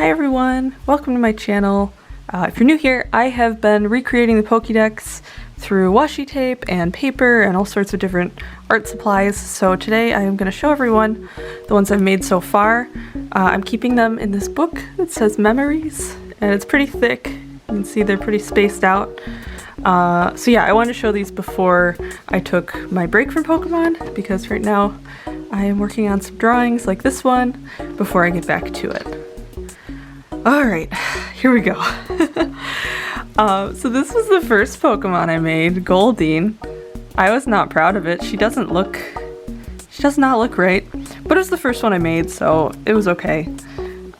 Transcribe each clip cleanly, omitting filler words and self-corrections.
Hi everyone, welcome to my channel. If you're new here, I have been recreating the Pokédex through washi tape and paper and all sorts of different art supplies. So today I am going to show everyone the ones I've made so far. I'm keeping them in this book that says Memories, and it's pretty thick. You can see they're pretty spaced out. So yeah, I wanted to show these before I took my break from Pokemon, because right now I am working on some drawings like this one before I get back to it. Alright, here we go. So this was the first Pokemon I made, Goldeen. I was not proud of it. She does not look right, but it was the first one I made, so it was okay.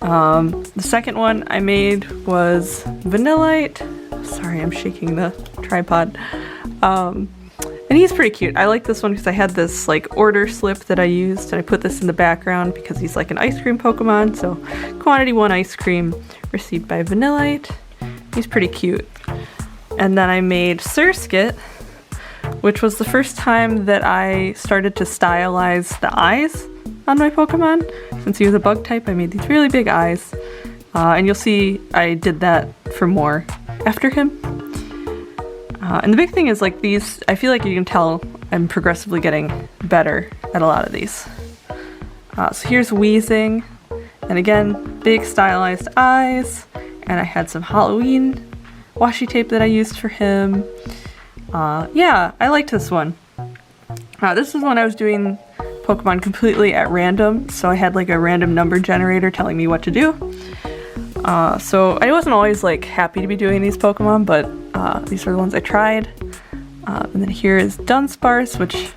The second one I made was Vanillite. Sorry, I'm shaking the tripod. And he's pretty cute. I like this one because I had this like order slip that I used, and I put this in the background because he's like an ice cream Pokemon. So quantity 1 ice cream received by Vanillite. He's pretty cute. And then I made Surskit, which was the first time that I started to stylize the eyes on my Pokemon. Since he was a bug type, I made these really big eyes. And you'll see I did that for more after him. And the big thing is, like, these, I feel like you can tell I'm progressively getting better at a lot of these. So here's Weezing, and again, big stylized eyes, and I had some Halloween washi tape that I used for him. Yeah, I liked this one. This is when I was doing Pokemon completely at random, so I had like a random number generator telling me what to do. So I wasn't always like happy to be doing these Pokemon, but these are the ones I tried. And then here is Dunsparce, which,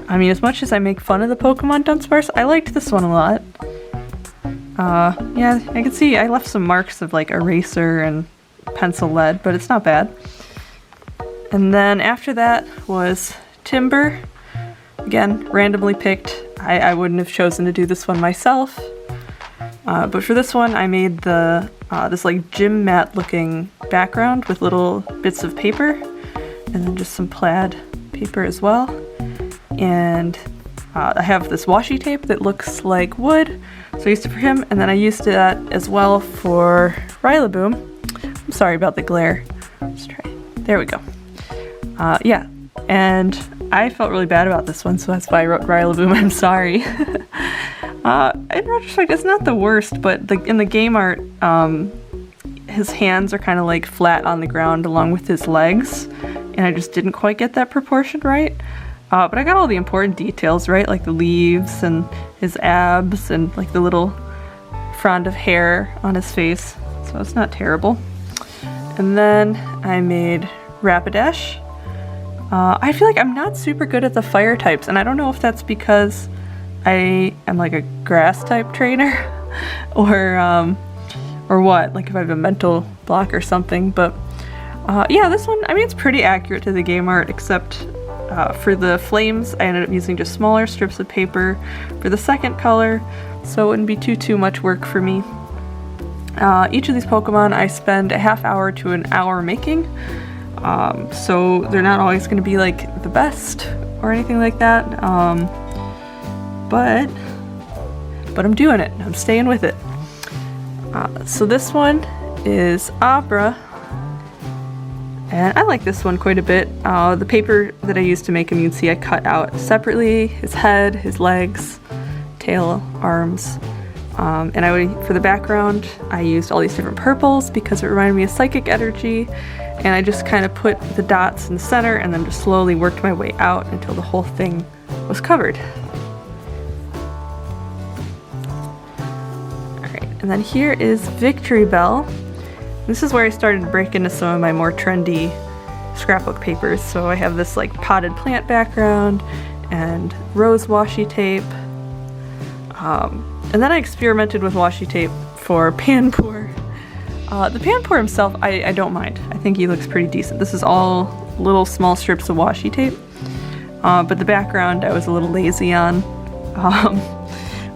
I mean, as much as I make fun of the Pokemon Dunsparce, I liked this one a lot. Yeah, I can see I left some marks of like eraser and pencil lead, but it's not bad. And then after that was Timber. Again, randomly picked. I wouldn't have chosen to do this one myself. But for this one, I made the this like gym mat looking background with little bits of paper, and then just some plaid paper as well. And I have this washi tape that looks like wood, so I used it for him, and then I used that as well for Rillaboom. I'm sorry about the glare. Let's try. There we go. Yeah, and I felt really bad about this one, so that's why I wrote Rillaboom. I'm sorry. In retrospect, it's not the worst, but in the game art, his hands are kind of like flat on the ground along with his legs, and I just didn't quite get that proportion right. But I got all the important details right, like the leaves and his abs and like the little frond of hair on his face, so it's not terrible. And then I made Rapidash. I feel like I'm not super good at the fire types, and I don't know if that's because I am like a grass type trainer or what, like if I have a mental block or something. But yeah, this one, I mean, it's pretty accurate to the game art, except for the flames I ended up using just smaller strips of paper for the second color, so it wouldn't be too much work for me. Each of these Pokemon I spend a half hour to an hour making, so they're not always going to be like the best or anything like that. But I'm doing it. I'm staying with it. So this one is Abra, and I like this one quite a bit. The paper that I used to make him, you can see I cut out separately his head, his legs, tail, arms, and for the background I used all these different purples because it reminded me of Psychic Energy, and I just kind of put the dots in the center and then just slowly worked my way out until the whole thing was covered. And then here is Victreebel. This is where I started to break into some of my more trendy scrapbook papers. So I have this like potted plant background and rose washi tape. And then I experimented with washi tape for Panpour. The Panpour himself, I don't mind. I think he looks pretty decent. This is all little small strips of washi tape. But the background I was a little lazy on.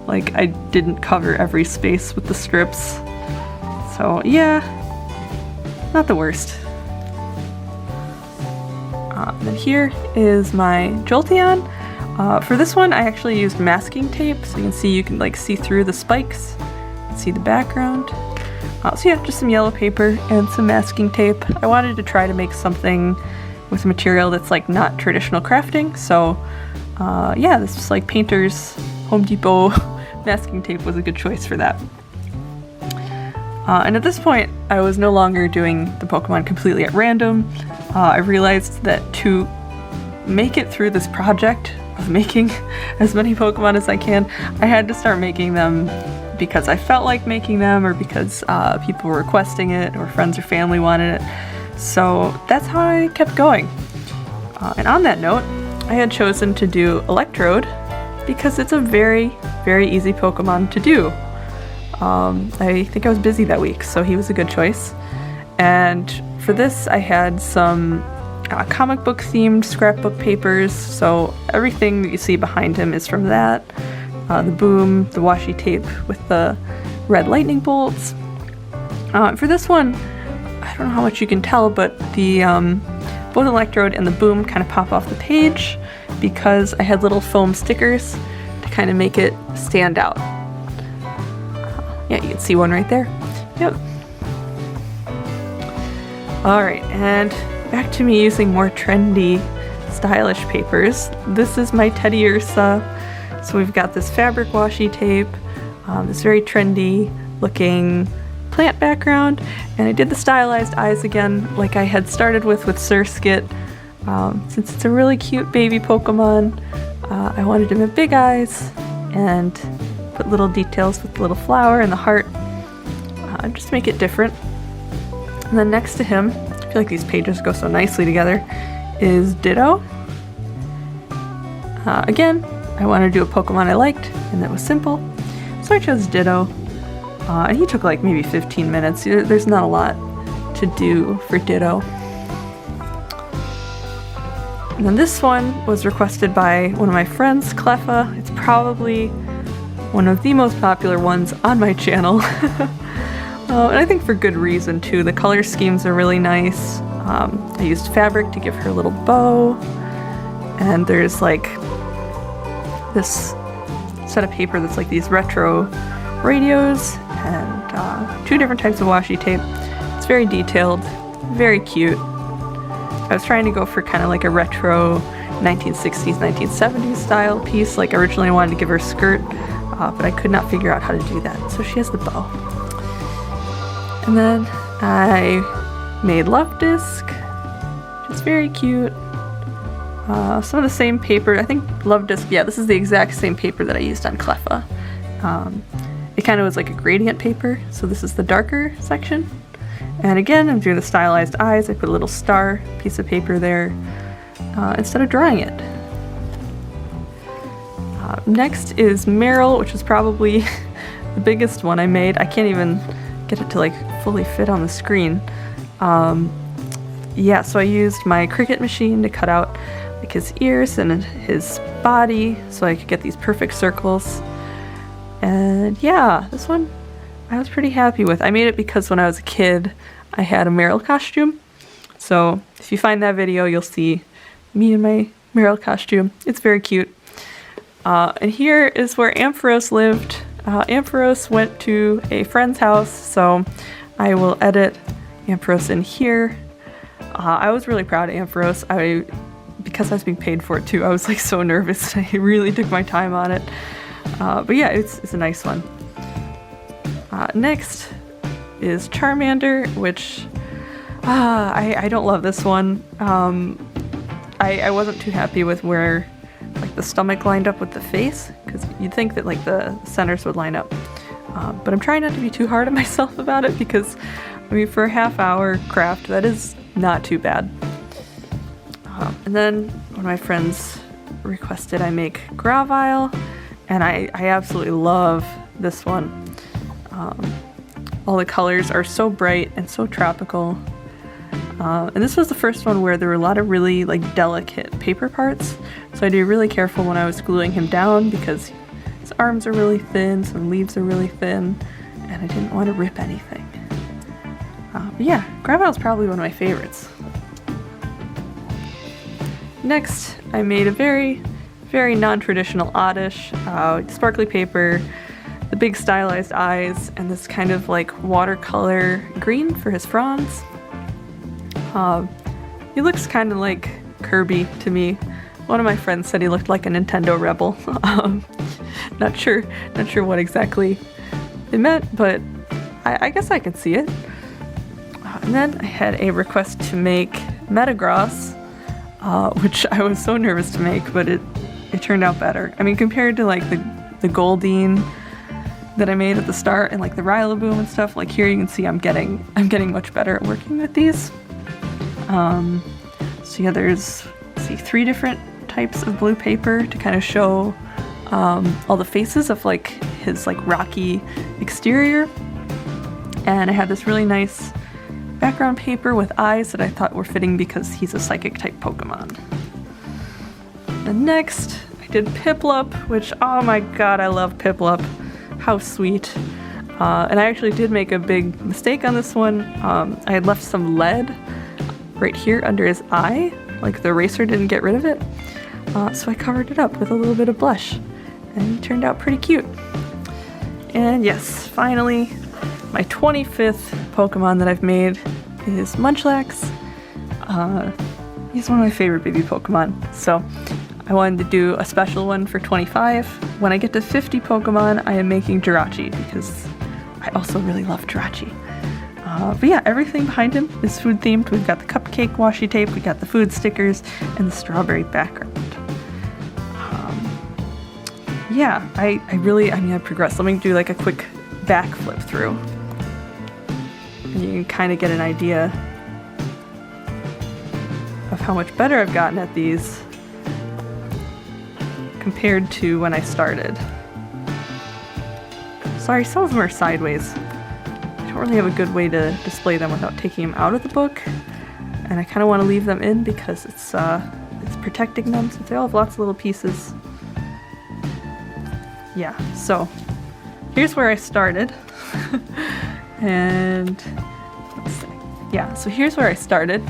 Like, I didn't cover every space with the strips. So, yeah, not the worst. Then here is my Jolteon. For this one, I actually used masking tape, so you can see like see through the spikes See the background. So yeah, just some yellow paper and some masking tape. I wanted to try to make something with a material that's like not traditional crafting, so yeah, this was like Painter's Home Depot masking tape was a good choice for that. And at this point, I was no longer doing the Pokemon completely at random. I realized that to make it through this project of making as many Pokemon as I can, I had to start making them because I felt like making them, or because people were requesting it, or friends or family wanted it. So that's how I kept going. And on that note, I had chosen to do Electrode because it's a very, very easy Pokemon to do. I think I was busy that week, so he was a good choice. And for this, I had some comic book themed scrapbook papers, so everything that you see behind him is from that. The boom, the washi tape with the red lightning bolts. For this one, I don't know how much you can tell, but the both Electrode and the boom kind of pop off the page because I had little foam stickers to kind of make it stand out. Yeah, you can see one right there. Yep. Alright, and back to me using more trendy, stylish papers. This is my Teddy Ursa. So we've got this fabric washi tape, this very trendy looking plant background, and I did the stylized eyes again like I had started with Surskit. Since it's a really cute baby Pokemon, I wanted him to have big eyes and put little details with the little flower and the heart, just to make it different. And then next to him, I feel like these pages go so nicely together, is Ditto. Again, I wanted to do a Pokemon I liked, and that was simple, so I chose Ditto. And he took like maybe 15 minutes. There's not a lot to do for Ditto. And then this one was requested by one of my friends, Cleffa. It's probably one of the most popular ones on my channel. And I think for good reason too. The color schemes are really nice. I used fabric to give her a little bow. And there's like this set of paper that's like these retro radios and 2 different types of washi tape. It's very detailed, very cute. I was trying to go for kind of like a retro 1960s, 1970s style piece. Like originally I wanted to give her a skirt, but I could not figure out how to do that. So she has the bow. And then I made Love Disc, which is very cute. Some of the same paper, I think Love Disc, yeah, this is the exact same paper that I used on Cleffa. It kind of was like a gradient paper, so this is the darker section. And again, I'm doing the stylized eyes. I put a little star piece of paper there instead of drawing it. Next is Meryl, which is probably the biggest one I made. I can't even get it to like fully fit on the screen. Yeah, so I used my Cricut machine to cut out like his ears and his body so I could get these perfect circles. And yeah, this one I was pretty happy with. I made it because when I was a kid, I had a Meryl costume. So if you find that video, you'll see me in my Meryl costume. It's very cute. And here is where Ampharos lived. Ampharos went to a friend's house, so I will edit Ampharos in here. I was really proud of Ampharos. Because I was being paid for it too, I was like so nervous. I really took my time on it. But yeah, it's a nice one. Next is Charmander, which I don't love this one. I wasn't too happy with where like the stomach lined up with the face, because you'd think that like the centers would line up. But I'm trying not to be too hard on myself about it, because I mean, for a half-hour craft, that is not too bad. And then one of my friends requested I make Gravile, and I absolutely love this one. All the colors are so bright and so tropical. And this was the first one where there were a lot of really like delicate paper parts, so I had to be really careful when I was gluing him down, because his arms are really thin, some leaves are really thin, and I didn't want to rip anything. But yeah, Gravile is probably one of my favorites. Next, I made a very, very non-traditional Oddish, sparkly paper, the big stylized eyes and this kind of like watercolor green for his fronds. He looks kind of like Kirby to me. One of my friends said he looked like a Nintendo rebel. Not sure what exactly they meant, but I guess I could see it. And then I had a request to make Metagross, which I was so nervous to make, but it turned out better. I mean, compared to like the Goldeen that I made at the start and like the Rillaboom and stuff, like here you can see I'm getting much better at working with these. So yeah, there's 3 different types of blue paper to kind of show all the faces of like his like rocky exterior. And I had this really nice background paper with eyes that I thought were fitting because he's a psychic type Pokemon. And next I did Piplup, which, oh my god, I love Piplup. How sweet. And I actually did make a big mistake on this one. I had left some lead right here under his eye, like the eraser didn't get rid of it. So I covered it up with a little bit of blush, and he turned out pretty cute. And yes, finally, my 25th Pokemon that I've made is Munchlax. He's one of my favorite baby Pokemon, so I wanted to do a special one for 25. When I get to 50 Pokemon, I am making Jirachi, because I also really love Jirachi. But yeah, everything behind him is food themed. We've got the cupcake washi tape, we got the food stickers, and the strawberry background. Yeah, I progressed. Let me do like a quick back flip through. And you can kind of get an idea of how much better I've gotten at these compared to when I started. Sorry, some of them are sideways. I don't really have a good way to display them without taking them out of the book, and I kind of want to leave them in because it's protecting them since they all have lots of little pieces. Yeah, so here's where I started. And let's see. Yeah, so here's where I started,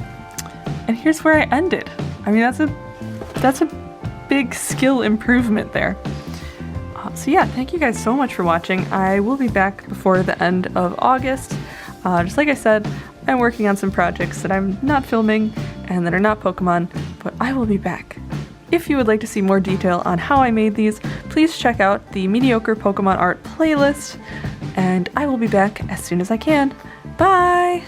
and here's where I ended. I mean, that's a big skill improvement there. So yeah, thank you guys so much for watching. I will be back before the end of August. Just like I said, I'm working on some projects that I'm not filming and that are not Pokemon, but I will be back. If you would like to see more detail on how I made these, please check out the Mediocre Pokemon Art playlist, and I will be back as soon as I can. Bye!